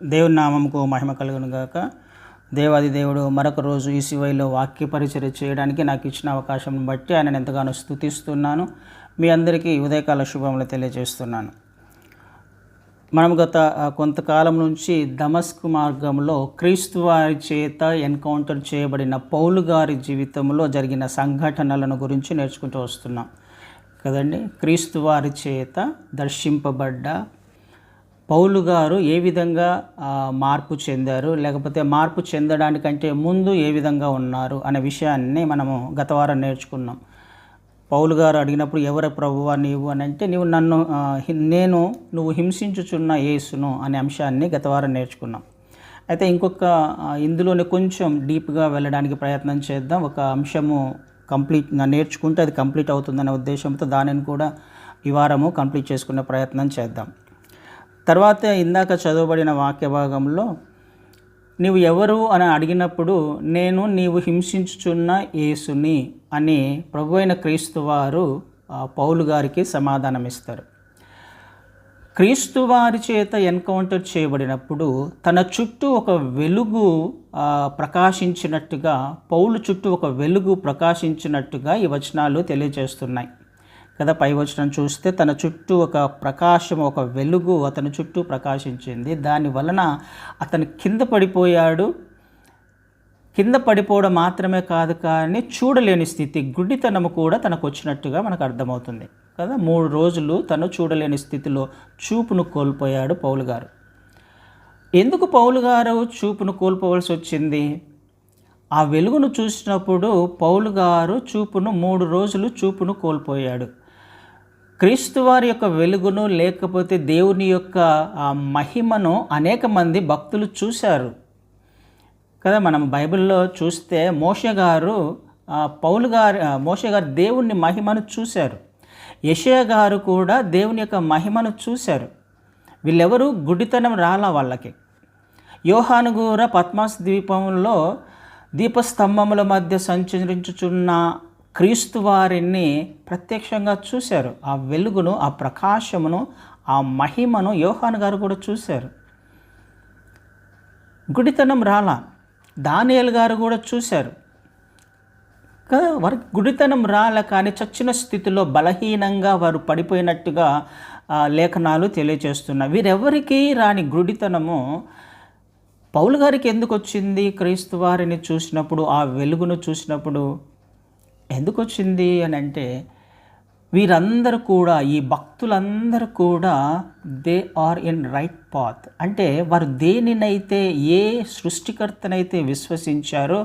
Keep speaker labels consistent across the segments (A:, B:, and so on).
A: దేవుని నామముకు మహిమ కలుగును గాక. దేవాది దేవుడు మరొక రోజు ఈ శివైలో వాక్య పరిచర్య చేయడానికి నాకు ఇచ్చిన అవకాశం బట్టి ఆయనను ఎంతగానో స్తుతిస్తున్నాను. మీ అందరికీ ఉదయకాల శుభములు తెలియజేస్తున్నాను. మనం గత కొంతకాలం నుంచి దమస్కు మార్గంలో క్రీస్తు వారి చేత ఎన్కౌంటర్ చేయబడిన పౌలు గారి జీవితంలో జరిగిన సంఘటనలను గురించి నేర్చుకుంటూ వస్తున్నాం కదండి. క్రీస్తు వారి చేత దర్శింపబడ్డ పౌలు గారు ఏ విధంగా మార్పు చెందారు, లేకపోతే మార్పు చెందడానికంటే ముందు ఏ విధంగా ఉన్నారు అనే విషయాన్ని మనము గత వారం నేర్చుకున్నాం. పౌలు గారు అడిగినప్పుడు ఎవరు ప్రభువా నీవు అని అంటే, నువ్వు హింసించుచున్న యేసును అనే అంశాన్ని గత వారం నేర్చుకున్నాం. అయితే ఇందులోనే కొంచెం డీప్గా వెళ్ళడానికి ప్రయత్నం చేద్దాం. ఒక అంశము కంప్లీట్గా నేర్చుకుంటే అది కంప్లీట్ అవుతుందనే ఉద్దేశంతో దానిని కూడా ఈ వారము కంప్లీట్ చేసుకునే ప్రయత్నం చేద్దాం. తర్వాత ఇందాక చదవబడిన వాక్య భాగంలో నీవు ఎవరు అని అడిగినప్పుడు నీవు హింసించుచున్న యేసుని అని ప్రభువైన క్రీస్తు వారు పౌలు గారికి సమాధానం ఇస్తారు. క్రీస్తు వారి చేత ఎన్కౌంటర్ చేయబడినప్పుడు తన చుట్టూ ఒక వెలుగు ప్రకాశించినట్టుగా, పౌలు చుట్టూ ఒక వెలుగు ప్రకాశించినట్టుగా ఈ వచనాలు తెలియజేస్తున్నాయి కదా. పై వచనం చూస్తే తన చుట్టూ ఒక ప్రకాశం, ఒక వెలుగు అతని చుట్టూ ప్రకాశించింది. దాని వలన అతను కింద పడిపోయాడు. కింద పడిపోవడం మాత్రమే కాదు, కానీ చూడలేని స్థితి, గుడ్డితనము కూడా తనకు వచ్చినట్టుగా మనకు అర్థమవుతుంది కదా. 3 రోజులు తను చూడలేని స్థితిలో చూపును కోల్పోయాడు పౌలు గారు. ఎందుకు పౌలు గారు చూపును కోల్పోవలసి వచ్చింది? ఆ వెలుగును చూసినప్పుడు పౌలు గారు 3 రోజులు చూపును కోల్పోయాడు. క్రీస్తు వారి యొక్క వెలుగును, లేకపోతే దేవుని యొక్క మహిమను అనేక మంది భక్తులు చూశారు కదా. మనం బైబిల్లో చూస్తే మోషే గారు దేవుని మహిమను చూశారు. యెషయా గారు కూడా దేవుని యొక్క మహిమను చూశారు. వీళ్ళెవరూ గుడ్డితనం రాలా వాళ్ళకి. యోహాను కూడా పద్మాస్ ద్వీపంలో దీపస్తంభముల మధ్య సంచరించుచున్న క్రీస్తు వారిని ప్రత్యక్షంగా చూశారు. ఆ వెలుగును, ఆ ప్రకాశమును, ఆ మహిమను యోహాను గారు కూడా చూశారు. గుడితనం రాలా. దానియేలు గారు కూడా చూశారు కదా. వారికి గుడితనం రాల, కానీ చచ్చిన స్థితిలో బలహీనంగా వారు పడిపోయినట్టుగా లేఖనాలు తెలియజేస్తున్నాయి. వీరెవరికి రాని గుడితనము పౌలు గారికి ఎందుకు వచ్చింది? క్రీస్తు వారిని చూసినప్పుడు, ఆ వెలుగును చూసినప్పుడు ఎందుకు వచ్చింది అని అంటే, వీరందరూ కూడా, ఈ భక్తులందరూ కూడా they are in right path. అంటే వారు దేనినైతే, ఏ సృష్టికర్తనైతే విశ్వసించారో,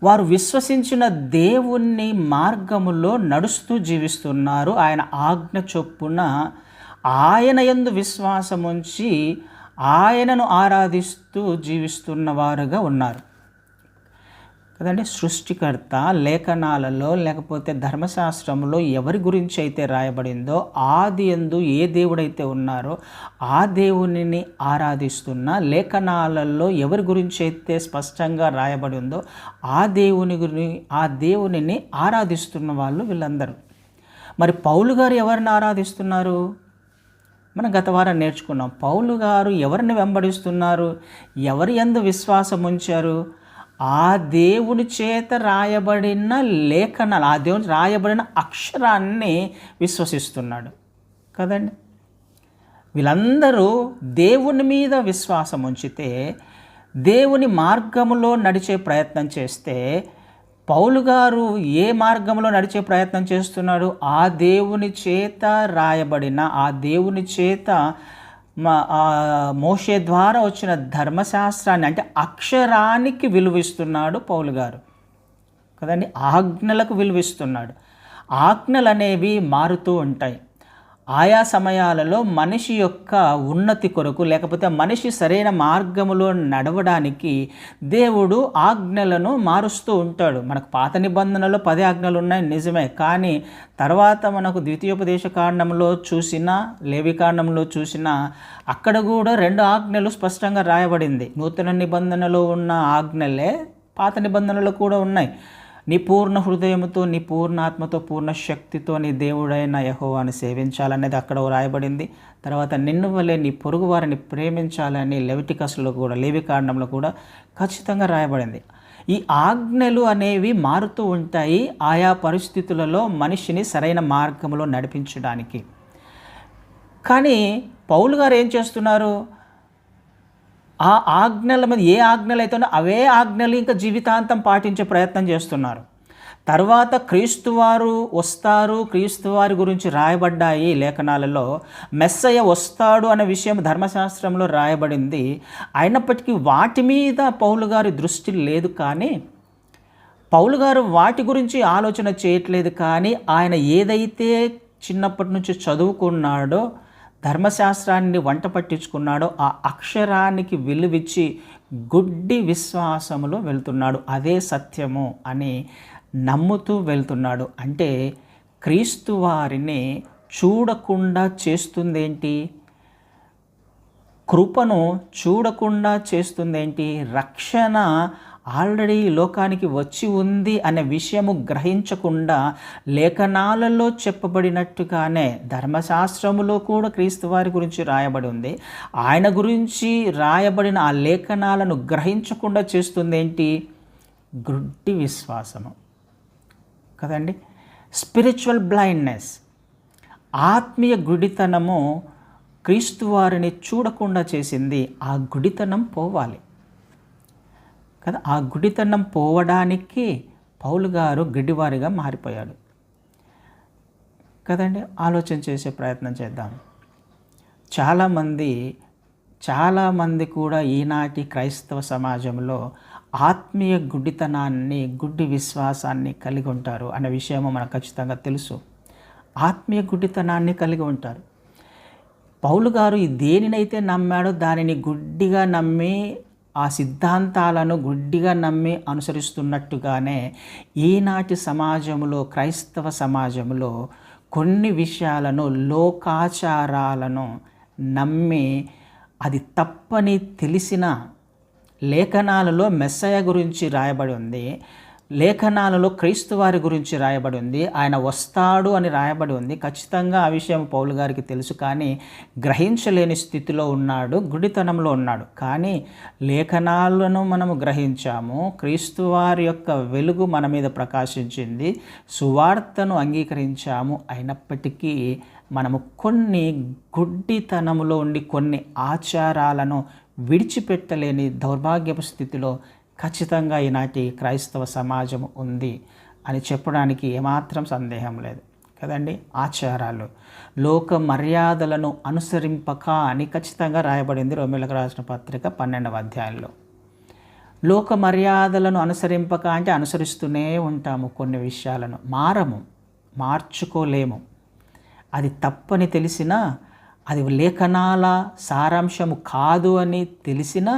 A: వారు విశ్వసించిన దేవుని మార్గములో నడుస్తూ జీవిస్తున్నారు. ఆయన ఆజ్ఞ చొప్పున ఆయన యందు విశ్వాసం ఉంచి ఆయనను ఆరాధిస్తూ జీవిస్తున్న వారుగా ఉన్నారు కదండి. సృష్టికర్త లేఖనాలలో, లేకపోతే ధర్మశాస్త్రంలో ఎవరి గురించి అయితే రాయబడిందో, ఆది యందు ఏ దేవుడైతే ఉన్నారో ఆ దేవునిని ఆరాధిస్తున్న, లేఖనాలలో ఎవరి గురించి అయితే స్పష్టంగా రాయబడి ఉందో ఆ దేవునిని ఆరాధిస్తున్న వాళ్ళు వీళ్ళందరూ. మరి పౌలు గారు ఎవరిని ఆరాధిస్తున్నారు? మనం గత వారం నేర్చుకున్నాం. పౌలు గారు ఎవరిని వెంబడిస్తున్నారు? ఎవరి యందు విశ్వాసం ఉంచారు? ఆ దేవుని చేత రాయబడిన లేఖనాలు, ఆ దేవుని రాయబడిన అక్షరాన్ని విశ్వసిస్తున్నాడు కదండి. వీళ్ళందరూ దేవుని మీద విశ్వాసం ఉంచితే, దేవుని మార్గములో నడిచే ప్రయత్నం చేస్తే, పౌలు గారు ఏ మార్గంలో నడిచే ప్రయత్నం చేస్తున్నాడు? ఆ దేవుని చేత రాయబడిన, ఆ దేవుని చేత మోషే ద్వారా వచ్చిన ధర్మశాస్త్రాన్ని, అంటే అక్షరానికి విలువిస్తున్నాడు పౌలు గారు కదండి. ఆజ్ఞలకు విలువిస్తున్నాడు. ఆజ్ఞలు అనేవి మారుతూ ఉంటాయి. ఆయా సమయాలలో మనిషి యొక్క ఉన్నతి కొరకు, లేకపోతే మనిషి సరైన మార్గములో నడవడానికి దేవుడు ఆజ్ఞలను మారుస్తూ ఉంటాడు. మనకు పాత నిబంధనలో 10 ఆజ్ఞలు ఉన్నాయి, నిజమే. కానీ తర్వాత మనకు ద్వితీయోపదేశ కాండంలో చూసినా, లేవి కాండంలో చూసినా, అక్కడ కూడా 2 ఆజ్ఞలు స్పష్టంగా రాయబడింది. నూతన నిబంధనలో ఉన్న ఆజ్ఞలే పాత నిబంధనలో కూడా ఉన్నాయి. నీ పూర్ణ హృదయముతో, నీ పూర్ణ ఆత్మతో, పూర్ణ శక్తితో నీ దేవుడైన యెహోవాను సేవించాలనేది అక్కడ రాయబడింది. తర్వాత నిన్ను వలె నీ పొరుగు వారిని ప్రేమించాలని లెవిటికస్లో కూడా, లేవికాండంలో కూడా ఖచ్చితంగా రాయబడింది. ఈ ఆజ్ఞలు అనేవి మారుతూ ఉంటాయి ఆయా పరిస్థితులలో మనిషిని సరైన మార్గంలో నడిపించడానికి. కానీ పౌలు గారు ఏం చేస్తున్నారు? ఆ ఆజ్ఞల మీద ఏ ఆజ్ఞలు అయితేనో అవే ఆజ్ఞలు ఇంకా జీవితాంతం పాటించే ప్రయత్నం చేస్తున్నారు. తర్వాత క్రీస్తువారు వస్తారు, క్రీస్తువారి గురించి రాయబడ్డాయి లేఖనాలలో. మెస్సయ్య వస్తాడు అనే విషయం ధర్మశాస్త్రంలో రాయబడింది. అయినప్పటికీ వాటి మీద పౌలు గారి దృష్టి లేదు. కానీ పౌలు గారు వాటి గురించి ఆలోచన చేయట్లేదు. కానీ ఆయన ఏదైతే చిన్నప్పటి నుంచి చదువుకున్నాడో, ధర్మశాస్త్రాన్ని వంట పట్టించుకున్నాడో, ఆ అక్షరానికి విలువిచ్చి గుడ్డి విశ్వాసములో వెళ్తున్నాడు. అదే సత్యము అని నమ్ముతూ వెళ్తున్నాడు. అంటే క్రీస్తు వారిని చూడకుండా చేస్తుందేంటి? కృపను చూడకుండా చేస్తుందేంటి? రక్షణ ఆల్రెడీ లోకానికి వచ్చి ఉంది అనే విషయము గ్రహించకుండా లేఖనాలలో చెప్పబడినట్టుగానే ధర్మశాస్త్రములో కూడా క్రీస్తు వారి గురించి రాయబడి ఉంది. ఆయన గురించి రాయబడిన ఆ లేఖనాలను గ్రహించకుండా చేస్తుందేంటి? గుడ్డి విశ్వాసము కదండి. స్పిరిచువల్ బ్లైండ్నెస్, ఆత్మీయ గుడితనము క్రీస్తు వారిని చూడకుండా చేసింది. ఆ గుడితనం పోవాలి కదా. ఆ గుడితనం పోవడానికి పౌలు గారు గిడ్డివారిగా మారిపోయాడు కదండి. ఆలోచన చేసే ప్రయత్నం చేద్దాం. చాలామంది కూడా ఈనాటి క్రైస్తవ సమాజంలో ఆత్మీయ గుడ్డితనాన్ని, గుడ్డి విశ్వాసాన్ని కలిగి ఉంటారు అనే విషయము మనకు ఖచ్చితంగా తెలుసు. ఆత్మీయ గుడ్డితనాన్ని కలిగి ఉంటారు. పౌలు గారు దేనినైతే నమ్మాడో దానిని గుడ్డిగా నమ్మి, ఆ సిద్ధాంతాలను గుడ్డిగా నమ్మి అనుసరిస్తున్నట్టుగానే ఈనాటి సమాజంలో, క్రైస్తవ సమాజంలో కొన్ని విషయాలను, లోకాచారాలను నమ్మి అది తప్పని తెలిసిన లేఖనాలలో మెస్సయ్య గురించి రాయబడి ఉంది, లేఖనాలలో క్రీస్తు వారి గురించి రాయబడి ఉంది, ఆయన వస్తాడు అని రాయబడి ఉంది. ఖచ్చితంగా ఆ విషయం పౌలు గారికి తెలుసు. కానీ గ్రహించలేని స్థితిలో ఉన్నాడు, గుడితనంలో ఉన్నాడు. కానీ లేఖనాలను మనము గ్రహించాము, క్రీస్తు వారి యొక్క వెలుగు మన మీద ప్రకాశించింది, సువార్తను అంగీకరించాము. అయినప్పటికీ మనము కొన్ని గుడ్డితనములో ఉండి కొన్ని ఆచారాలను విడిచిపెట్టలేని దౌర్భాగ్యపు స్థితిలో ఖచ్చితంగా ఈనాటి క్రైస్తవ సమాజం ఉంది అని చెప్పడానికి ఏమాత్రం సందేహం లేదు కదండి. ఆచారాలు, లోక మర్యాదలను అనుసరింపక అని ఖచ్చితంగా రాయబడింది రోమీయులకు రాసిన పత్రిక 12వ అధ్యాయంలో. లోక మర్యాదలను అనుసరింపక అంటే అనుసరిస్తూనే ఉంటాము. కొన్ని విషయాలను మార్చుకోలేము. అది తప్పని తెలిసినా, అది లేఖనాల సారాంశము కాదు అని తెలిసినా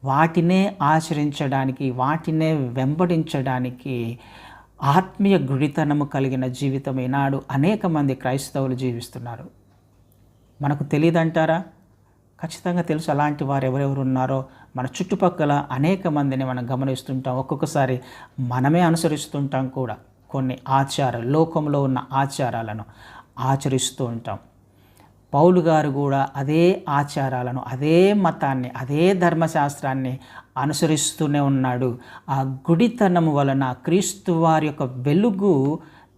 A: వాటినే ఆచరించడానికి, వాటినే వెంబడించడానికి ఆత్మీయ గుడితనము కలిగిన జీవితం ఈనాడు అనేక మంది క్రైస్తవులు జీవిస్తున్నారు. మనకు తెలియదంటారా? ఖచ్చితంగా తెలుసు. అలాంటి వారు ఎవరెవరు ఉన్నారో మన చుట్టుపక్కల అనేక మందిని మనం గమనిస్తుంటాం. ఒక్కొక్కసారి మనమే అనుసరిస్తుంటాం కూడా. కొన్ని ఆచారాలు, లోకంలో ఉన్న ఆచారాలను ఆచరిస్తూ ఉంటాం. పౌలు గారు కూడా అదే ఆచారాలను, అదే మతాన్ని, అదే ధర్మశాస్త్రాన్ని అనుసరిస్తూనే ఉన్నాడు. ఆ గుడితనము వలన క్రీస్తు వారి యొక్క వెలుగు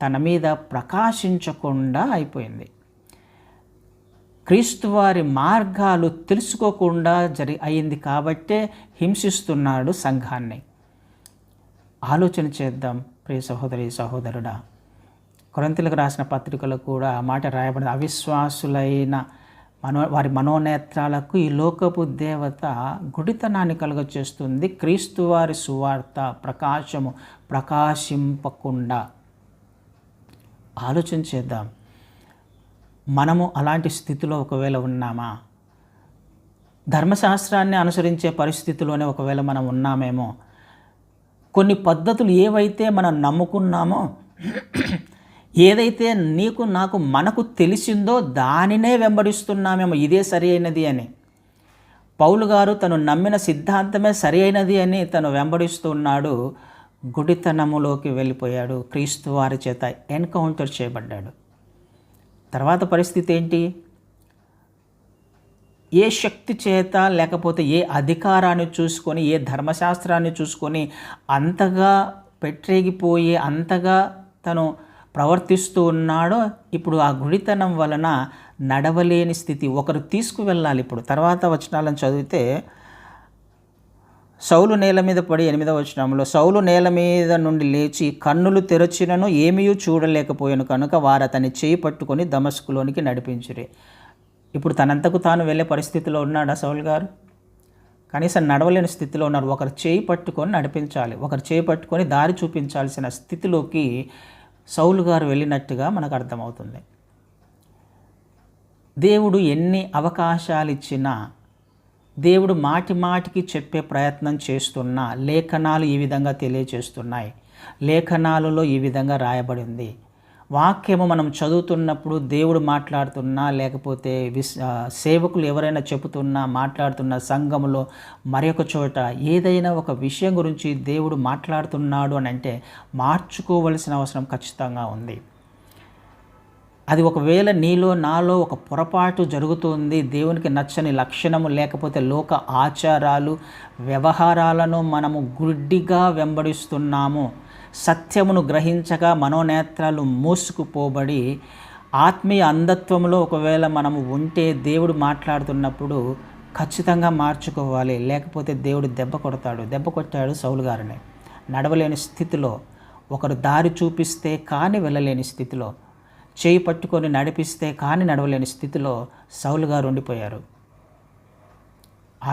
A: తన మీద ప్రకాశించకుండా అయిపోయింది. క్రీస్తు వారి మార్గాలు తెలుసుకోకుండా అయింది కాబట్టే హింసిస్తున్నాడు సంఘాన్ని. ఆలోచన చేద్దాం ప్రియ సహోదరి సహోదరుడా. కొరింథీయులకు రాసిన పత్రికలో కూడా ఆ మాట రాయబడింది. అవిశ్వాసులైన వారి మనోనేత్రాలకు ఈ లోకపు దేవత గుడితనాన్ని కలుగచేస్తుంది, క్రీస్తు వారి సువార్త ప్రకాశింపకుండా. ఆలోచన చేద్దాం. మనము అలాంటి స్థితిలో ఒకవేళ ఉన్నామా? ధర్మశాస్త్రాన్ని అనుసరించే పరిస్థితిలోనే ఒకవేళ మనం ఉన్నామేమో. కొన్ని పద్ధతులు ఏవైతే మనం నమ్ముకున్నామో, ఏదైతే మనకు తెలిసిందో దానినే వెంబడిస్తున్నామేమో, ఇదే సరి అయినది అని. పౌలు గారు తను నమ్మిన సిద్ధాంతమే సరి అయినది అని తను వెంబడిస్తున్నాడు. గుడితనములోకి వెళ్ళిపోయాడు, క్రీస్తు వారి చేత ఎన్కౌంటర్ చేయబడ్డాడు. తర్వాత పరిస్థితి ఏంటి? ఏ శక్తి చేత లేకపోతే ఏ అధికారాన్ని చూసుకొని, ఏ ధర్మశాస్త్రాన్ని చూసుకొని అంతగా పెట్టేగిపోయి అంతగా తను ప్రవర్తిస్తూ ఉన్నాడో, ఇప్పుడు ఆ గుడితనం వలన నడవలేని స్థితి. ఒకరు తీసుకువెళ్ళాలి. ఇప్పుడు తర్వాత వచనాలను చదివితే, సౌలు నేల మీద పడి 8వ వచనంలో, సౌలు నేల మీద నుండి లేచి కన్నులు తెరచినను ఏమీ చూడలేకపోయాను కనుక వారు అతన్ని చేయి పట్టుకొని దమస్కులోనికి నడిపించిరి. ఇప్పుడు తనంతకు తాను వెళ్ళే పరిస్థితిలో ఉన్నాడా సౌలు గారు? కనీసం నడవలేని స్థితిలో ఉన్నారు. ఒకరు చేయి పట్టుకొని నడిపించాలి, ఒకరు చేయి పట్టుకొని దారి చూపించాల్సిన స్థితిలోకి సౌలు గారు వెళ్ళినట్టుగా మనకు అర్థమవుతుంది. దేవుడు ఎన్ని అవకాశాలు ఇచ్చినా, దేవుడు మాటి మాటికి చెప్పే ప్రయత్నం చేస్తున్నా, లేఖనాలు ఈ విధంగా తెలియచేస్తున్నాయి. లేఖనాలలో ఈ విధంగా రాయబడి ఉంది. వాక్యము మనం చదువుతున్నప్పుడు దేవుడు మాట్లాడుతున్నా, లేకపోతే సేవకులు ఎవరైనా చెబుతున్నా, మాట్లాడుతున్న సంఘములో మరొక చోట ఏదైనా ఒక విషయం గురించి దేవుడు మాట్లాడుతున్నాడు అని అంటే మార్చుకోవలసిన అవసరం ఖచ్చితంగా ఉంది. అది ఒకవేళ నీలో నాలో ఒక పొరపాటు జరుగుతుంది, దేవునికి నచ్చని లక్షణము లేకపోతే లోక ఆచారాలు వ్యవహారాలను మనము గుడ్డిగా వెంబడిస్తున్నాము, సత్యమును గ్రహించగా మనోనేత్రాలు మూసుకుపోబడి ఆత్మీయ అంధత్వంలో ఒకవేళ మనము ఉంటే, దేవుడు మాట్లాడుతున్నప్పుడు ఖచ్చితంగా మార్చుకోవాలి. లేకపోతే దేవుడు దెబ్బ కొట్టాడు సౌలు గారిని. నడవలేని స్థితిలో, ఒకరు దారి చూపిస్తే కానీ వెళ్ళలేని స్థితిలో, చేయి పట్టుకొని నడిపిస్తే కానీ నడవలేని స్థితిలో సౌలు గారు ఉండిపోయారు.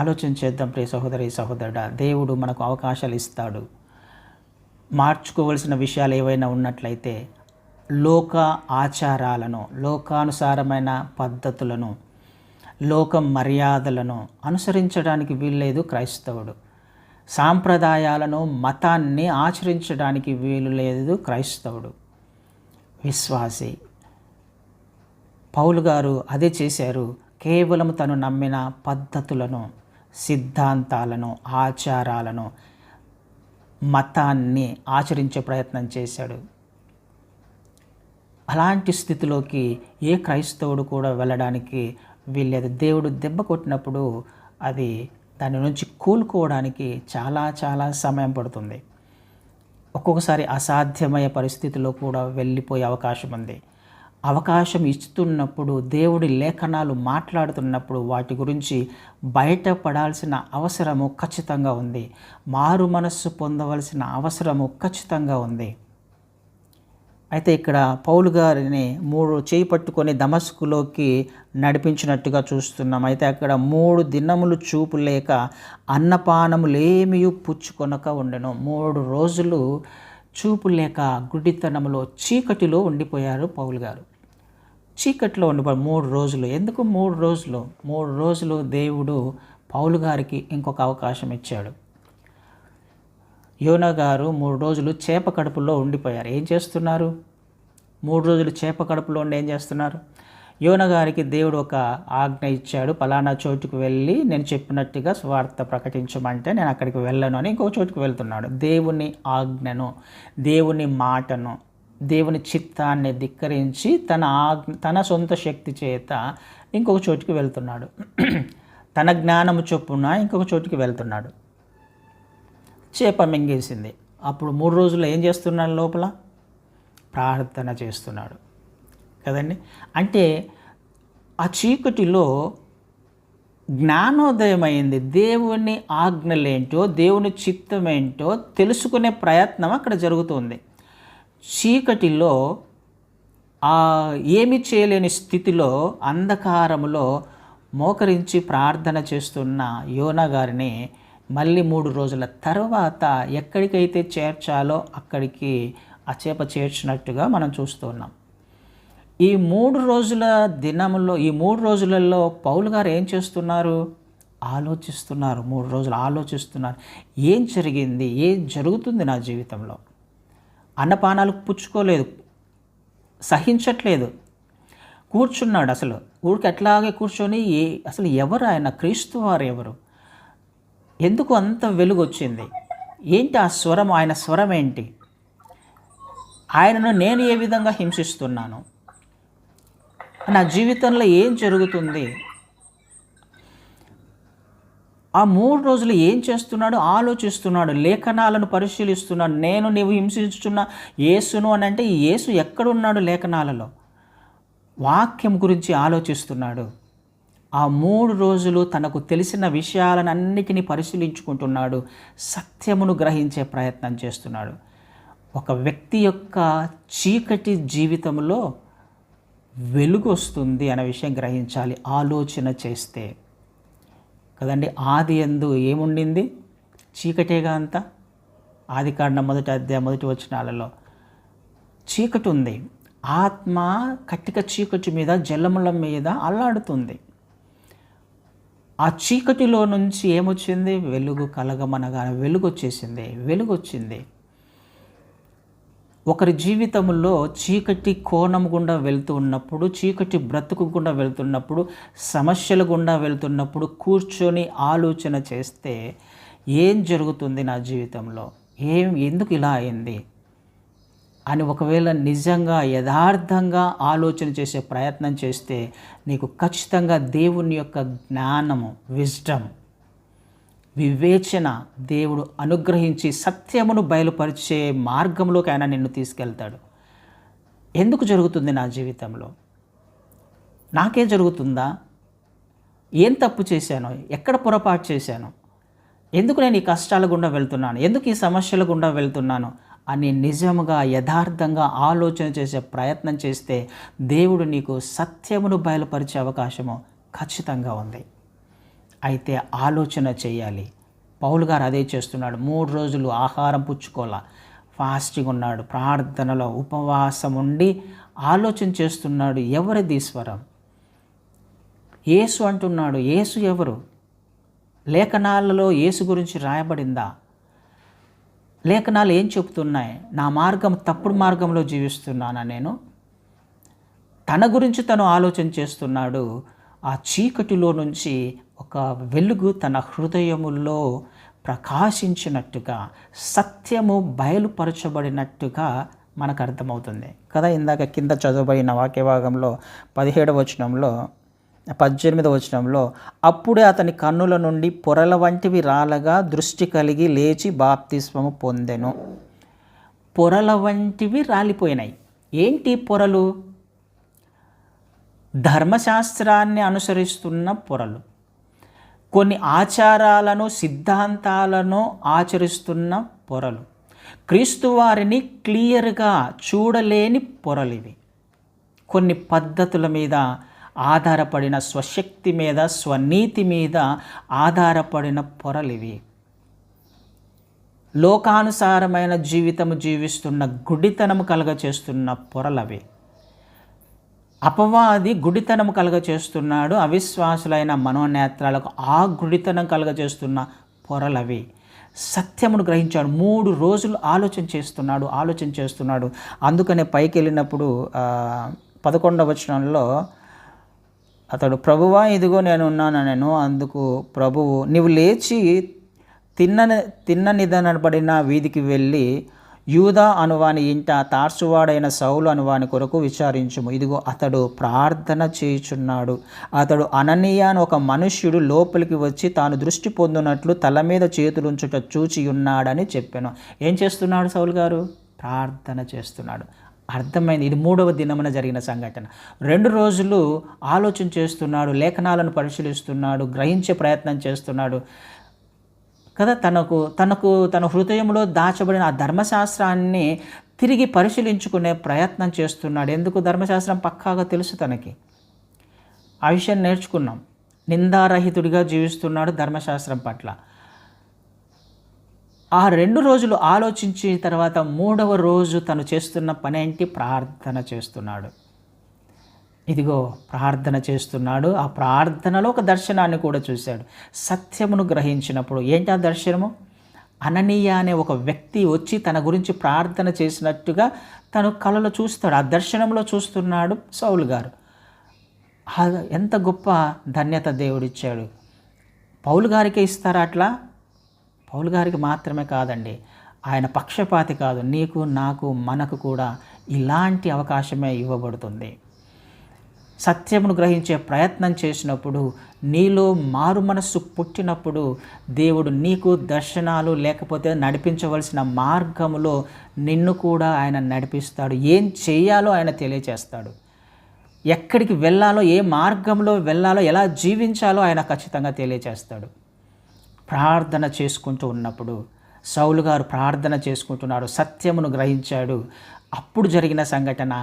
A: ఆలోచన చేద్దాం ప్రియ సహోదరి సహోదరుడా. దేవుడు మనకు అవకాశాలు ఇస్తాడు. మార్చుకోవలసిన విషయాలు ఏవైనా ఉన్నట్లయితే లోక ఆచారాలను, లోకానుసారమైన పద్ధతులను, లోక మర్యాదలను అనుసరించడానికి వీల్లేదు క్రైస్తవుడు. సాంప్రదాయాలను, మతాన్ని ఆచరించడానికి వీలు లేదు క్రైస్తవుడు, విశ్వాసి. పౌలు గారు అదే చేశారు. కేవలం తను నమ్మిన పద్ధతులను, సిద్ధాంతాలను, ఆచారాలను, మతాన్ని ఆచరించే ప్రయత్నం చేశాడు. అలాంటి స్థితిలోకి ఏ క్రైస్తవుడు కూడా వెళ్ళడానికి వీల్లేదు. దేవుడు దెబ్బ కొట్టినప్పుడు అది దాని నుంచి కోలుకోవడానికి చాలా చాలా సమయం పడుతుంది. ఒక్కొక్కసారి అసాధ్యమయ్యే పరిస్థితిలో కూడా వెళ్ళిపోయే అవకాశం ఉంది. అవకాశం ఇస్తున్నప్పుడు, దేవుడి లేఖనాలు మాట్లాడుతున్నప్పుడు వాటి గురించి బయటపడాల్సిన అవసరము ఖచ్చితంగా ఉంది. మారు మనస్సు పొందవలసిన అవసరము ఖచ్చితంగా ఉంది. అయితే ఇక్కడ పౌలు గారిని చేయి పట్టుకొని దమస్కులోకి నడిపించినట్టుగా చూస్తున్నాం. అయితే అక్కడ 3 దినములు చూపు లేక అన్నపానములేమీ పుచ్చుకొనక ఉండెను. 3 రోజులు చూపు లేక గుడ్డితనంలో, చీకటిలో ఉండిపోయారు పౌలు గారు. చీకటిలో ఉండిపోయారు 3 రోజులు. ఎందుకు 3 రోజులు? 3 రోజులు దేవుడు పౌలు గారికి ఇంకొక అవకాశం ఇచ్చాడు. యోనా గారు 3 రోజులు చేప కడుపులో ఉండిపోయారు. ఏం చేస్తున్నారు? 3 రోజులు చేప కడుపులో ఉండి ఏం చేస్తున్నారు? యోనా గారికి దేవుడు ఒక ఆజ్ఞ ఇచ్చాడు. పలానా చోటుకు వెళ్ళి నేను చెప్పినట్టుగా స్వార్థ ప్రకటించమంటే నేను అక్కడికి వెళ్ళను అని ఇంకో చోటుకు వెళ్తున్నాడు. దేవుని ఆజ్ఞను, దేవుని మాటను, దేవుని చిత్తాన్ని ధిక్కరించి తన సొంత శక్తి చేత ఇంకొక చోటుకి వెళ్తున్నాడు. తన జ్ఞానము చొప్పున ఇంకొక చోటుకి వెళ్తున్నాడు. చేప మింగేసింది. అప్పుడు 3 రోజులు ఏం చేస్తున్నాడు? లోపల ప్రార్థన చేస్తున్నాడు కదండి. అంటే ఆ చీకటిలో జ్ఞానోదయమైంది. దేవుని ఆజ్ఞలేంటో, దేవుని చిత్తమేంటో తెలుసుకునే ప్రయత్నం అక్కడ జరుగుతుంది. చీకటిలో ఏమి చేయలేని స్థితిలో, అంధకారములో మోకరించి ప్రార్థన చేస్తున్న యోనా గారిని మళ్ళీ 3 రోజుల తర్వాత ఎక్కడికైతే చేర్చాలో అక్కడికి ఆ చేప చేర్చినట్టుగా మనం చూస్తూ ఉన్నాం. ఈ 3 రోజుల దినములో, ఈ 3 రోజులలో పౌలు గారు ఏం చేస్తున్నారు? ఆలోచిస్తున్నారు. 3 రోజులు ఆలోచిస్తున్నారు. ఏం జరిగింది? ఏం జరుగుతుంది నా జీవితంలో? అన్నపానాలు పుచ్చుకోలేదు, సహించట్లేదు, కూర్చున్నాడు. అసలు ఊరికి అట్లాగే కూర్చొని అసలు ఎవరు ఆయన? క్రీస్తు వారు ఎవరు? ఎందుకు అంత వెలుగు వచ్చింది? ఏంటి ఆ స్వరం? ఆయన స్వరం ఏంటి? ఆయనను నేను ఏ విధంగా హింసిస్తున్నాను? నా జీవితంలో ఏం జరుగుతుంది? ఆ 3 రోజులు ఏం చేస్తున్నాడు? ఆలోచిస్తున్నాడు, లేఖనాలను పరిశీలిస్తున్నాడు. నీవు హింసించుచున్న యేసును అని అంటే, ఈ యేసు ఎక్కడున్నాడు లేఖనాలలో? వాక్యం గురించి ఆలోచిస్తున్నాడు. ఆ 3 రోజులు తనకు తెలిసిన విషయాలన్నిటినీ పరిశీలించుకుంటున్నాడు. సత్యమును గ్రహించే ప్రయత్నం చేస్తున్నాడు. ఒక వ్యక్తి యొక్క చీకటి జీవితంలో వెలుగు వస్తుంది అనే విషయం గ్రహించాలి ఆలోచన చేస్తే. కదండి, ఆది యందు ఏముండింది? చీకటేగా అంతా. ఆదికాండం 1వ అధ్యాయం 1వ వచనాలలో చీకటి ఉంది. ఆత్మ కట్టిక చీకటి మీద, జలముల మీద అల్లాడుతుంది. ఆ చీకటిలో నుంచి ఏమొచ్చింది? వెలుగు కలగమనగా వెలుగు వచ్చేసింది. వెలుగు వచ్చింది. ఒకరి జీవితంలో చీకటి కోణం గుండా వెళ్తూ ఉన్నప్పుడు, చీకటి బ్రతుకు గుండా వెళ్తున్నప్పుడు, సమస్యల గుండా వెళ్తున్నప్పుడు కూర్చొని ఆలోచన చేస్తే ఏం జరుగుతుంది నా జీవితంలో? ఎందుకు ఇలా అయింది అని ఒకవేళ నిజంగా యథార్థంగా ఆలోచన చేసే ప్రయత్నం చేస్తే నీకు ఖచ్చితంగా దేవుని యొక్క జ్ఞానము, విజ్డమ్, వివేచన దేవుడు అనుగ్రహించి సత్యమును బయలుపరిచే మార్గంలోకి ఆయన నిన్ను తీసుకెళ్తాడు. ఎందుకు జరుగుతుంది నా జీవితంలో? నాకే జరుగుతుందా? ఏం తప్పు చేశాను? ఎక్కడ పొరపాటు చేశాను? ఎందుకు నేను ఈ కష్టాల గుండా వెళ్తున్నాను? ఎందుకు ఈ సమస్యల గుండా వెళ్తున్నాను అని నిజముగా యథార్థంగా ఆలోచన చేసే ప్రయత్నం చేస్తే దేవుడు నీకు సత్యమును బయలుపరిచే అవకాశము ఖచ్చితంగా ఉంది. అయితే ఆలోచన చేయాలి. పౌలు గారు అదే చేస్తున్నాడు. 3 రోజులు ఆహారం పుచ్చుకోలా, ఫాస్టింగ్ ఉన్నాడు, ప్రార్థనలో ఉపవాసం ఉండి ఆలోచన చేస్తున్నాడు. ఎవరిది స్వరం? యేసు అంటున్నాడు. యేసు ఎవరు? లేఖనాలలో యేసు గురించి రాయబడిందా? లేఖనాలు ఏం చెప్తున్నాయి? నా మార్గం తప్పుడు మార్గంలో జీవిస్తున్నానా నేను? తన గురించి తను ఆలోచన చేస్తున్నాడు. ఆ చీకటిలో నుంచి ఒక వెలుగు తన హృదయములో ప్రకాశించినట్టుగా, సత్యము బయలుపరచబడినట్టుగా మనకు అర్థమవుతుంది కదా. ఇందాక కింద చదవబడిన వాక్యభాగంలో 17వ వచనంలో, 18వ వచనంలో, అప్పుడే అతని కన్నుల నుండి పొరల వంటివి రాలగా దృష్టి కలిగి లేచి బాప్తిస్మము పొందెను. పొరల వంటివి రాలిపోయినాయి. ఏంటి పొరలు? ధర్మశాస్త్రాన్ని అనుసరిస్తున్న పొరలు, కొన్ని ఆచారాలను, సిద్ధాంతాలను ఆచరిస్తున్న పొరలు, క్రీస్తు వారిని క్లియర్గా చూడలేని పొరలు ఇవి. కొన్ని పద్ధతుల మీద ఆధారపడిన, స్వశక్తి మీద, స్వనీతి మీద ఆధారపడిన పొరలు ఇవి. లోకానుసారమైన జీవితము జీవిస్తున్న, గుడితనము కలగచేస్తున్న పొరలవి. అపవాది గుడితనం కలగచేస్తున్నాడు అవిశ్వాసులైన మనోనేత్రాలకు. ఆ గుడితనం కలగచేస్తున్న పొరలవి. సత్యమును గ్రహించాడు. 3 రోజులు ఆలోచన చేస్తున్నాడు. అందుకనే పైకి వెళ్ళినప్పుడు 11వ వచనంలో అతడు, ప్రభువా ఇదిగో నేను ఉన్నాను నేను. అందుకు ప్రభువు, నీవు లేచి తిన్ననిదనబడిన వీధికి వెళ్ళి యూదా అనువాని ఇంట తార్సువాడైన సౌలు అనువాని కొరకు విచారించుము. ఇదిగో అతడు ప్రార్థన చేయుచున్నాడు. అతడు అననీయ అని ఒక మనుష్యుడు లోపలికి వచ్చి తాను దృష్టి పొందినట్లు తల మీద చేతులుంచుట చూచి ఉన్నాడని చెప్పాను. ఏం చేస్తున్నాడు సౌలు గారు? ప్రార్థన చేస్తున్నాడు. అర్థమైంది. ఇది 3వ దినమున జరిగిన సంఘటన. 2 రోజులు ఆలోచన చేస్తున్నాడు, లేఖనాలను పరిశీలిస్తున్నాడు, గ్రహించే ప్రయత్నం చేస్తున్నాడు కదా. తన హృదయంలో దాచబడిన ఆ ధర్మశాస్త్రాన్ని తిరిగి పరిశీలించుకునే ప్రయత్నం చేస్తున్నాడు. ఎందుకు? ధర్మశాస్త్రం పక్కాగా తెలుసు తనకి. ఆ విషయం నేర్చుకున్నాం. నిందారహితుడిగా జీవిస్తున్నాడు ధర్మశాస్త్రం పట్ల. ఆ 2 రోజులు ఆలోచించిన తర్వాత 3వ రోజు తను చేస్తున్న పని ఏంటి? ప్రార్థన చేస్తున్నాడు. ఇదిగో ప్రార్థన చేస్తున్నాడు. ఆ ప్రార్థనలో ఒక దర్శనాన్ని కూడా చూశాడు. సత్యమును గ్రహించినప్పుడు ఏంటి ఆ దర్శనము? అననీయ అనే ఒక వ్యక్తి వచ్చి తన గురించి ప్రార్థన చేసినట్టుగా తను కలలో చూస్తాడు. ఆ దర్శనంలో చూస్తున్నాడు సౌలు గారు. ఎంత గొప్ప ధన్యత దేవుడిచ్చాడు. పౌలు గారికే ఇస్తారా అట్లా? పౌలు గారికి మాత్రమే కాదండి, ఆయన పక్షపాతి కాదు. నీకు, నాకు, మనకు కూడా ఇలాంటి అవకాశమే ఇవ్వబడుతుంది. సత్యమును గ్రహించే ప్రయత్నం చేసినప్పుడు, నీలో మారు మనస్సు పుట్టినప్పుడు దేవుడు నీకు దర్శనాలు లేకపోతే నడిపించవలసిన మార్గములో నిన్ను కూడా ఆయన నడిపిస్తాడు. ఏం చేయాలో ఆయన తెలియచేస్తాడు. ఎక్కడికి వెళ్ళాలో, ఏ మార్గంలో వెళ్ళాలో, ఎలా జీవించాలో ఆయన ఖచ్చితంగా తెలియచేస్తాడు. ప్రార్థన చేసుకుంటూ ఉన్నప్పుడు సౌలు గారు ప్రార్థన చేసుకుంటున్నాడు, సత్యమును గ్రహించాడు. అప్పుడు జరిగిన సంఘటన,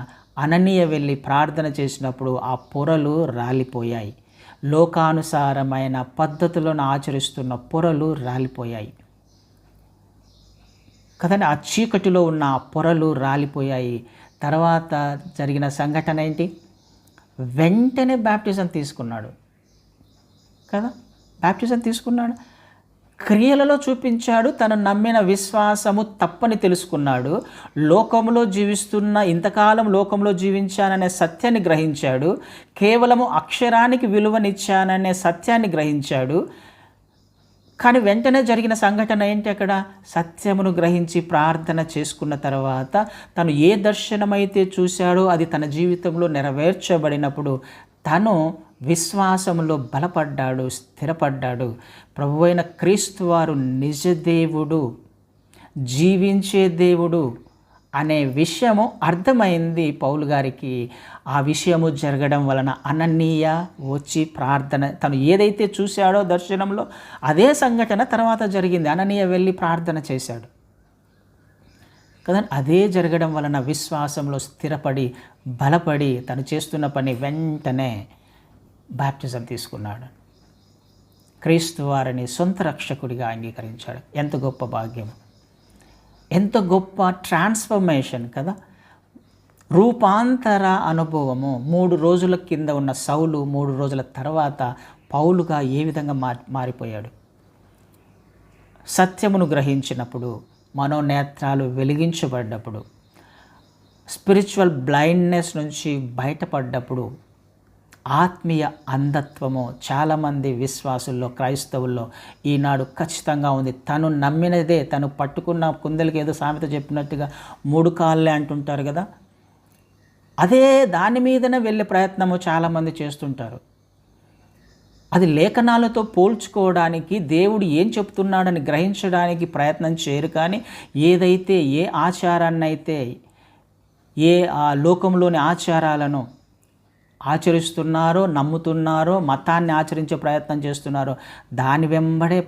A: అననీయ వెళ్ళి ప్రార్థన చేసినప్పుడు ఆ పొరలు రాలిపోయాయి. లోకానుసారమైన పద్ధతులను ఆచరిస్తున్న పొరలు రాలిపోయాయి కదండి. ఆ చీకటిలో ఉన్న ఆ పొరలు రాలిపోయాయి. తర్వాత జరిగిన సంఘటన ఏంటి? వెంటనే బ్యాప్టిజం తీసుకున్నాడు కదా. బ్యాప్టిజం తీసుకున్నాడు, క్రియలలో చూపించాడు. తను నమ్మిన విశ్వాసము తప్పని తెలుసుకున్నాడు. లోకంలో జీవిస్తున్న, ఇంతకాలం లోకంలో జీవించాననే సత్యాన్ని గ్రహించాడు. కేవలము అక్షరానికి విలువనిచ్చాననే సత్యాన్ని గ్రహించాడు. కానీ వెంటనే జరిగిన సంఘటన ఏంటి? అక్కడ సత్యమును గ్రహించి ప్రార్థన చేసుకున్న తర్వాత తను ఏ దర్శనమైతే చూశాడో అది తన జీవితంలో నెరవేర్చబడినప్పుడు తను విశ్వాసంలో బలపడ్డాడు, స్థిరపడ్డాడు. ప్రభువైన క్రీస్తు వారు నిజదేవుడు, జీవించే దేవుడు అనే విషయము అర్థమైంది పౌలు గారికి. ఆ విషయము జరగడం వలన అననీయ వచ్చి ప్రార్థన, తను ఏదైతే చూశాడో దర్శనంలో అదే సంఘటన తర్వాత జరిగింది. అననీయ వెళ్ళి ప్రార్థన చేశాడు కదా. అదే జరగడం వలన విశ్వాసంలో స్థిరపడి బలపడి తను చేస్తున్న పని వెంటనే బాప్టిజం తీసుకున్నాడు. క్రీస్తు వారిని సొంత రక్షకుడిగా అంగీకరించాడు. ఎంత గొప్ప భాగ్యం, ఎంత గొప్ప ట్రాన్స్ఫర్మేషన్ కదా. రూపాంతర అనుభవము. 3 రోజుల కింద ఉన్న సౌలు 3 రోజుల తర్వాత పౌలుగా ఏ విధంగా మారిపోయాడు. సత్యమును గ్రహించినప్పుడు, మనోనేత్రాలు వెలిగించబడ్డప్పుడు, స్పిరిచువల్ బ్లైండ్నెస్ నుంచి బయటపడ్డప్పుడు, ఆత్మీయ అంధత్వము చాలామంది విశ్వాసుల్లో, క్రైస్తవుల్లో ఈనాడు ఖచ్చితంగా ఉంది. తను నమ్మినదే, తను పట్టుకున్న కుందెలకి ఏదో సామెత చెప్పినట్టుగా 3 కాళ్ళే అంటుంటారు కదా, అదే దాని మీదనే వెళ్ళే ప్రయత్నము చాలామంది చేస్తుంటారు. అది లేఖనాలతో పోల్చుకోవడానికి, దేవుడు ఏం చెప్తున్నాడని గ్రహించడానికి ప్రయత్నం చేయరు. కానీ ఏదైతే, ఏ ఆచారాన్నైతే, ఏ ఆ లోకంలోని ఆచారాలను ఆచరిస్తున్నారో, నమ్ముతున్నారో, మతాన్ని ఆచరించే ప్రయత్నం చేస్తున్నారో దాని వెంబడే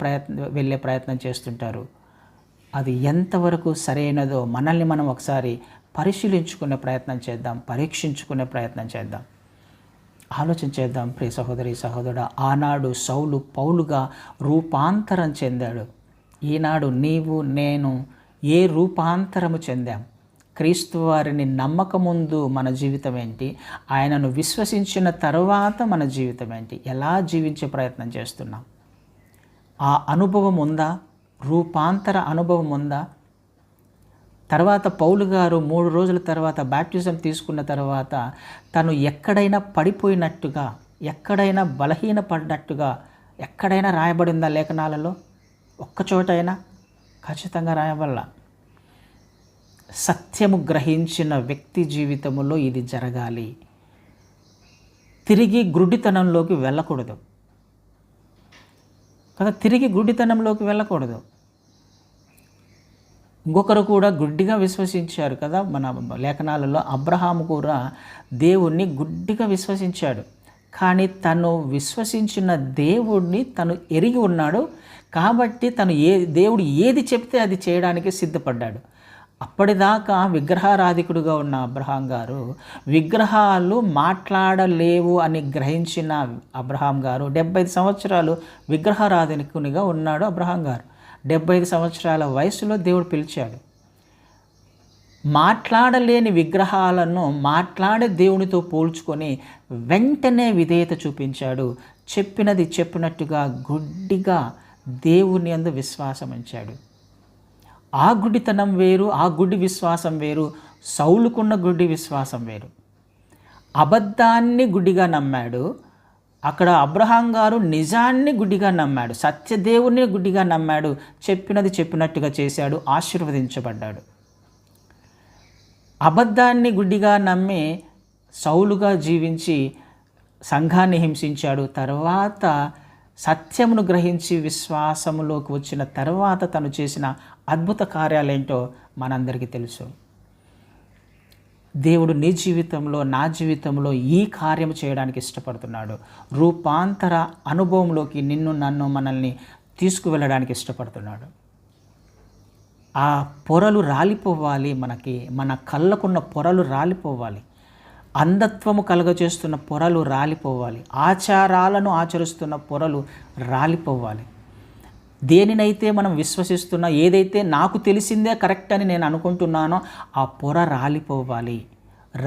A: వెళ్ళే ప్రయత్నం చేస్తుంటారు. అది ఎంతవరకు సరైనదో మనల్ని మనం ఒకసారి పరిశీలించుకునే ప్రయత్నం చేద్దాం, పరీక్షించుకునే ప్రయత్నం చేద్దాం, ఆలోచన చేద్దాం. ప్రియ సహోదరి సహోదరుడా, ఆనాడు సౌలు పౌలుగా రూపాంతరం చెందాడు. ఈనాడు నీవు నేను ఏ రూపాంతరము చెందాం? క్రీస్తు వారిని నమ్మకముందు మన జీవితం ఏంటి? ఆయనను విశ్వసించిన తర్వాత మన జీవితం ఏంటి? ఎలా జీవించే ప్రయత్నం చేస్తున్నాం? ఆ అనుభవం ఉందా? రూపాంతర అనుభవం ఉందా? తర్వాత పౌలు గారు 3 రోజుల తర్వాత బాప్టిజం తీసుకున్న తర్వాత తను ఎక్కడైనా పడిపోయినట్టుగా, ఎక్కడైనా బలహీనపడినట్టుగా ఎక్కడైనా రాయబడిందా లేఖనాలలో? ఒక్కచోటైనా? ఖచ్చితంగా రాయబల్ల. సత్యము గ్రహించిన వ్యక్తి జీవితంలో ఇది జరగాలి. తిరిగి గుడ్డితనంలోకి వెళ్ళకూడదు కదా. తిరిగి గుడ్డితనంలోకి వెళ్ళకూడదు. ఇంకొకరు కూడా గుడ్డిగా విశ్వసించారు కదా. మన లేఖనాలలో అబ్రహాము కూడా దేవుణ్ణి గుడ్డిగా విశ్వసించాడు. కానీ తను విశ్వసించిన దేవుడిని తను ఎరిగి ఉన్నాడు కాబట్టి తను దేవుడు ఏది చెప్తే అది చేయడానికి సిద్ధపడ్డాడు. అప్పటిదాకా విగ్రహారాధికుడుగా ఉన్న అబ్రహాం గారు, విగ్రహాలు మాట్లాడలేవు అని గ్రహించిన అబ్రహాం గారు 75 సంవత్సరాలు విగ్రహారాధకునిగా ఉన్నాడు. అబ్రహాం గారు 75 సంవత్సరాల వయసులో దేవుడు పిలిచాడు. మాట్లాడలేని విగ్రహాలను మాట్లాడే దేవునితో పోల్చుకొని వెంటనే విధేయత చూపించాడు. చెప్పినది చెప్పినట్టుగా గుడ్డిగా దేవుని యందు విశ్వాసం ఉంచాడు. ఆ గుడ్డితనం వేరు, ఆ గుడ్డి విశ్వాసం వేరు. సౌలుకున్న గుడ్డి విశ్వాసం వేరు. అబద్ధాన్ని గుడ్డిగా నమ్మాడు, అక్కడ అబ్రహాం గారు నిజాన్ని గుడ్డిగా నమ్మాడు, సత్యదేవుని గుడ్డిగా నమ్మాడు, చెప్పినది చెప్పినట్టుగా చేశాడు, ఆశీర్వదించబడ్డాడు. అబద్ధాన్ని గుడ్డిగా నమ్మి సౌలుగా జీవించి సంఘాన్ని హింసించాడు. తర్వాత సత్యమును గ్రహించి విశ్వాసములోకి వచ్చిన తర్వాత తను చేసిన అద్భుత కార్యాలేంటో మనందరికీ తెలుసు. దేవుడు నీ జీవితంలో, నా జీవితంలో ఈ కార్యం చేయడానికి ఇష్టపడుతున్నాడు. రూపాంతర అనుభవంలోకి నిన్ను, నన్ను, మనల్ని తీసుకువెళ్ళడానికి ఇష్టపడుతున్నాడు. ఆ పొరలు రాలిపోవాలి, మన కళ్ళకున్న పొరలు రాలిపోవాలి, అంధత్వము కలుగజేస్తున్న పొరలు రాలిపోవాలి, ఆచారాలను ఆచరిస్తున్న పొరలు రాలిపోవాలి. దేనినైతే మనం విశ్వసిస్తున్నా, ఏదైతే నాకు తెలిసిందే కరెక్ట్ అని నేను అనుకుంటున్నానో ఆ పొర రాలిపోవాలి.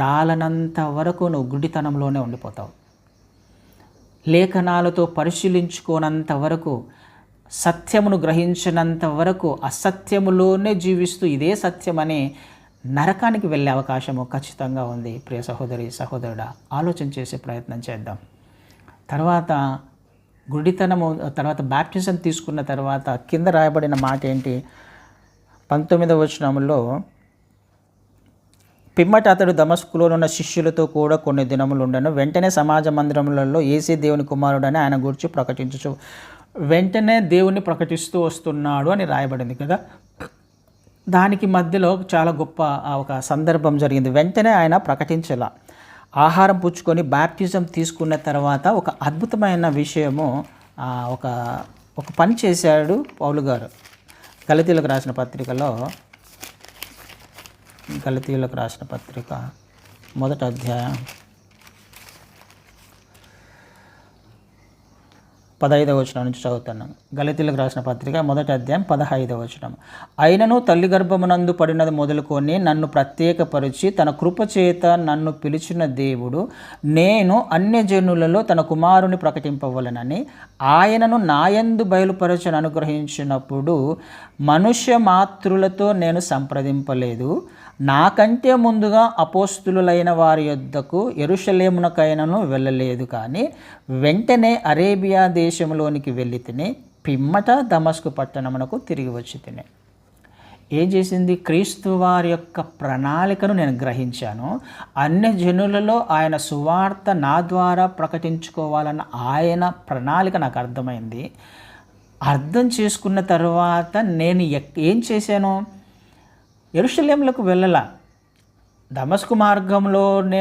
A: రాలనంత వరకు నువ్వు గుడ్డితనంలోనే ఉండిపోతావు. లేఖనాలతో పరిశీలించుకోనంత వరకు, సత్యమును గ్రహించినంత వరకు అసత్యములోనే జీవిస్తూ ఇదే సత్యమని నరకానికి వెళ్ళే అవకాశము ఖచ్చితంగా ఉంది. ప్రియ సహోదరి, సహోదరుడా, ఆలోచన చేసే ప్రయత్నం చేద్దాం. తర్వాత గుడితనము, తర్వాత బ్యాప్టిజం తీసుకున్న తర్వాత కింద రాయబడిన మాట ఏంటి? 19వ వచనంలో, పిమ్మట అతడు దమస్కులో ఉన్న శిష్యులతో కూడా కొన్ని దినములు ఉండను. వెంటనే సమాజ మందిరములలో యేసే దేవుని కుమారుడని ఆయన గురించి ప్రకటించు. వెంటనే దేవుని ప్రకటిస్తూ వస్తున్నాడు అని రాయబడింది కదా. దానికి మధ్యలో చాలా గొప్ప ఒక సందర్భం జరిగింది. వెంటనే ఆయన ప్రకటించలా, ఆహారం పుచ్చుకొని బ్యాప్టిజం తీసుకున్న తర్వాత ఒక అద్భుతమైన విషయము, ఒక పని చేశాడు పౌలు గారు. గలతీయులకు రాసిన పత్రిక మొదటి అధ్యాయం 15వ వచనం నుంచి చదువుతున్నాను. గలతీయులకు రాసిన పత్రిక మొదటి అధ్యాయం 15వ వచనం. అయినను తల్లి గర్భమునందు పడినది మొదలుకొని నన్ను ప్రత్యేకపరిచి తన కృపచేత నన్ను పిలిచిన దేవుడు, నేను అన్యజనులలో తన కుమారుని ప్రకటింపవలనని ఆయనను నాయందు బయలుపరచని అనుగ్రహించినప్పుడు మనుష్య మాతృలతో నేను సంప్రదింపలేదు. నాకంటే ముందుగా అపోస్తులులైన వారి యొద్దకు యెరూషలేమునకైనను వెళ్ళలేదు, కానీ వెంటనే అరేబియా దేశంలోనికి వెళ్ళి తిని పిమ్మట దమస్కు పట్టణమునకు తిరిగి వచ్చి తిని. ఏం చేసింది? క్రీస్తు వారి యొక్క ప్రణాళికను నేను గ్రహించాను. అన్య జనులలో ఆయన సువార్త నా ద్వారా ప్రకటించుకోవాలన్న ఆయన ప్రణాళిక నాకు అర్థమైంది. అర్థం చేసుకున్న తర్వాత నేను ఏం చేశాను? యెరూషలేములకు వెళ్ళలా, దమస్కు మార్గంలోనే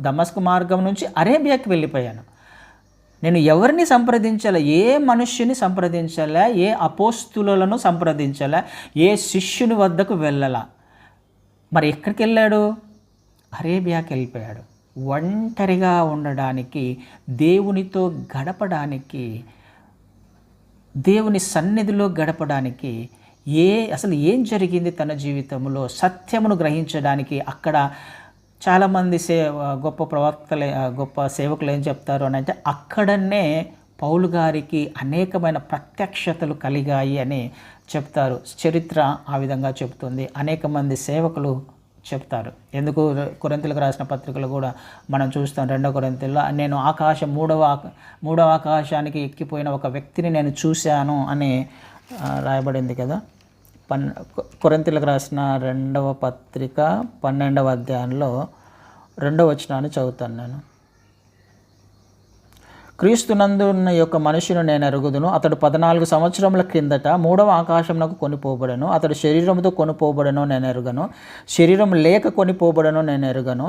A: దమస్కు మార్గం నుంచి అరేబియాకి వెళ్ళిపోయాను. నేను ఎవరిని సంప్రదించాలా? ఏ మనుష్యుని సంప్రదించాలా? ఏ అపోస్తులను సంప్రదించాలా? ఏ శిష్యుని వద్దకు వెళ్ళాలా? మరి ఎక్కడికి వెళ్ళాడు? అరేబియాకి వెళ్ళిపోయాడు. ఒంటరిగా ఉండడానికి, దేవునితో గడపడానికి, దేవుని సన్నిధిలో గడపడానికి, అసలు ఏం జరిగింది తన జీవితంలో సత్యమును గ్రహించడానికి. అక్కడ చాలామంది గొప్ప ప్రవక్తలే, గొప్ప సేవకులు ఏం చెప్తారు అని అంటే, అక్కడనే పౌలు గారికి అనేకమైన ప్రత్యక్షతలు కలిగాయి అని చెప్తారు. చరిత్ర ఆ విధంగా చెప్తుంది. అనేక మంది సేవకులు చెప్తారు. ఎందుకు? కొరింథీయులకు రాసిన పత్రికలు కూడా మనం చూస్తాం. 2వ కొరింథీయుల్లో, నేను మూడవ ఆకాశానికి ఎక్కిపోయిన ఒక వ్యక్తిని నేను చూశాను అని రాయబడింది కదా. కొరింథీయులకు రాసిన 2వ పత్రిక 12వ అధ్యాయంలో 2వ వచనాన్ని చదువుతాను నేను. క్రీస్తునందు ఉన్న యొక్క మనుషును నేను ఎరుగుదును. అతడు 14 సంవత్సరముల క్రిందట 3వ ఆకాశమునకు కొనిపోబడను. అతడు శరీరముతో కొనిపోబడను నేను ఎరుగను, శరీరం లేక కొనిపోబడను నేను ఎరుగను,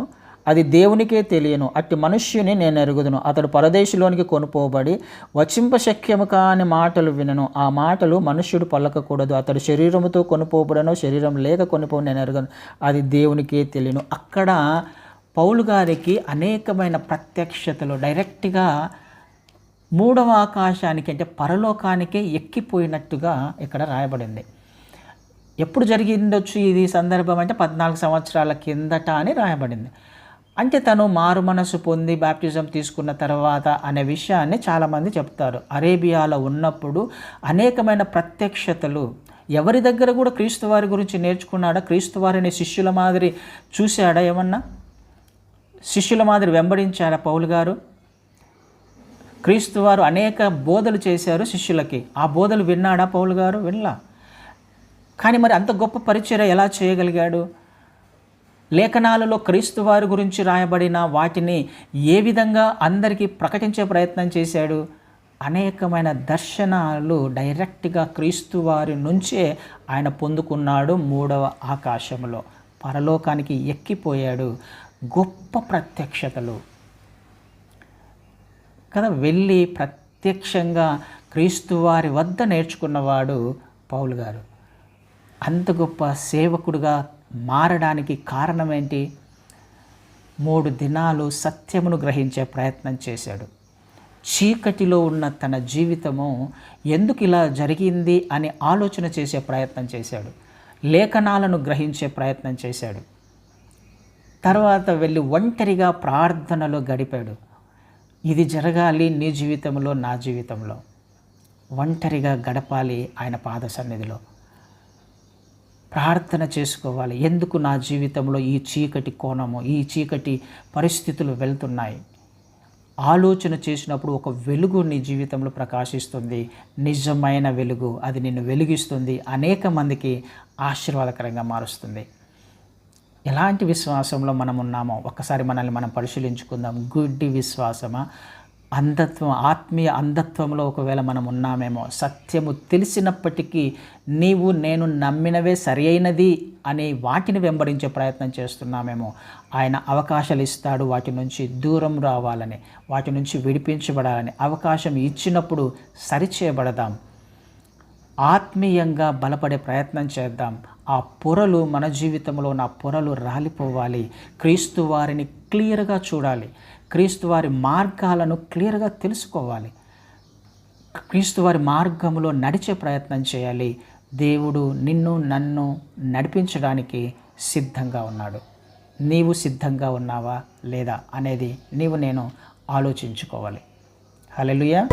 A: అది దేవునికే తెలియను. అట్టి మనుష్యుని నేను ఎరుగుదును. అతడు పరదేశంలోనికి కొనుపోబడి వచింపశక్యము కాని మాటలు వినను. ఆ మాటలు మనుష్యుడు పలకకూడదు. అతడు శరీరముతో కొనుపోబడను, శరీరం లేక కొనుపో నేను ఎరుగను, అది దేవునికే తెలియను. అక్కడ పౌలు గారికి అనేకమైన ప్రత్యక్షతలు డైరెక్ట్గా 3వ ఆకాశానికి అంటే పరలోకానికే ఎక్కిపోయినట్టుగా ఇక్కడ రాయబడింది. ఎప్పుడు జరిగిందొచ్చు ఇది సందర్భం అంటే 14 సంవత్సరాల కిందట అని రాయబడింది. అంటే తను మారు మనసు పొంది బ్యాప్టిజం తీసుకున్న తర్వాత అనే విషయాన్ని చాలామంది చెప్తారు. అరేబియాలో ఉన్నప్పుడు అనేకమైన ప్రత్యక్షతలు, ఎవరి దగ్గర కూడా క్రీస్తు వారి గురించి నేర్చుకున్నాడా? క్రీస్తు వారిని శిష్యుల మాదిరి చూశాడా? ఏమన్నా శిష్యుల మాదిరి వెంబడించారా పౌలు గారు? క్రీస్తు వారు అనేక బోధలు చేశారు శిష్యులకి. ఆ బోధలు విన్నాడా పౌలు గారు? వినలా. కానీ మరి అంత గొప్ప పరిచర్య ఎలా చేయగలిగాడు? లేఖనాలలో క్రీస్తు వారి గురించి రాయబడిన వాటిని ఏ విధంగా అందరికీ ప్రకటించే ప్రయత్నం చేశాడు? అనేకమైన దర్శనాలు డైరెక్ట్గా క్రీస్తు వారి నుంచే ఆయన పొందుకున్నాడు. 3వ ఆకాశంలో పరలోకానికి ఎక్కిపోయాడు. గొప్ప ప్రత్యక్షతలు కదా, వెళ్ళి ప్రత్యక్షంగా క్రీస్తు వారి వద్ద నేర్చుకున్నవాడు పౌలు గారు. అంత గొప్ప సేవకుడుగా మారడానికి కారణం ఏంటి? 3 దినాలు సత్యమును గ్రహించే ప్రయత్నం చేశాడు. చీకటిలో ఉన్న తన జీవితము ఎందుకు ఇలా జరిగింది అని ఆలోచన చేసే ప్రయత్నం చేశాడు. లేఖనాలను గ్రహించే ప్రయత్నం చేశాడు. తర్వాత వెళ్ళి ఒంటరిగా ప్రార్థనలో గడిపాడు. ఇది జరగాలి నీ జీవితంలో, నా జీవితంలో. ఒంటరిగా గడపాలి ఆయన పాద సన్నిధిలో. ప్రార్థన చేసుకోవాలి. ఎందుకు నా జీవితంలో ఈ చీకటి కోణము, ఈ చీకటి పరిస్థితులు వెళ్తున్నాయి? ఆలోచన చేసినప్పుడు ఒక వెలుగు నీ జీవితంలో ప్రకాశిస్తుంది. నిజమైన వెలుగు. అది నిన్ను వెలిగిస్తుంది. అనేక మందికి ఆశీర్వాదకరంగా మారుస్తుంది. ఎలాంటి విశ్వాసంలో మనం ఉన్నామో ఒక్కసారి మనల్ని మనం పరిశీలించుకుందాం. గుడ్డి విశ్వాసమా, అంధత్వం, ఆత్మీయ అంధత్వంలో ఒకవేళ మనం ఉన్నామేమో, సత్యము తెలిసినప్పటికీ నీవు నేను నమ్మినవే సరి అయినది అనే వాటిని వెంబడించే ప్రయత్నం చేస్తున్నామేమో. ఆయన అవకాశాలు ఇస్తాడు వాటి నుంచి దూరం రావాలని, వాటి నుంచి విడిపించబడాలని. అవకాశం ఇచ్చినప్పుడు సరిచేయబడదాం. ఆత్మీయంగా బలపడే ప్రయత్నం చేద్దాం. ఆ పొరలు మన జీవితంలో నా పొరలు రాలిపోవాలి. క్రీస్తు వారిని క్లియర్గా చూడాలి. క్రీస్తు వారి మార్గాలను క్లియర్గా తెలుసుకోవాలి. క్రీస్తు వారి మార్గంలో నడిచే ప్రయత్నం చేయాలి. దేవుడు నిన్ను నన్ను నడిపించడానికి సిద్ధంగా ఉన్నాడు. నీవు సిద్ధంగా ఉన్నావా లేదా అనేది నేను ఆలోచించుకోవాలి. హల్లెలూయా.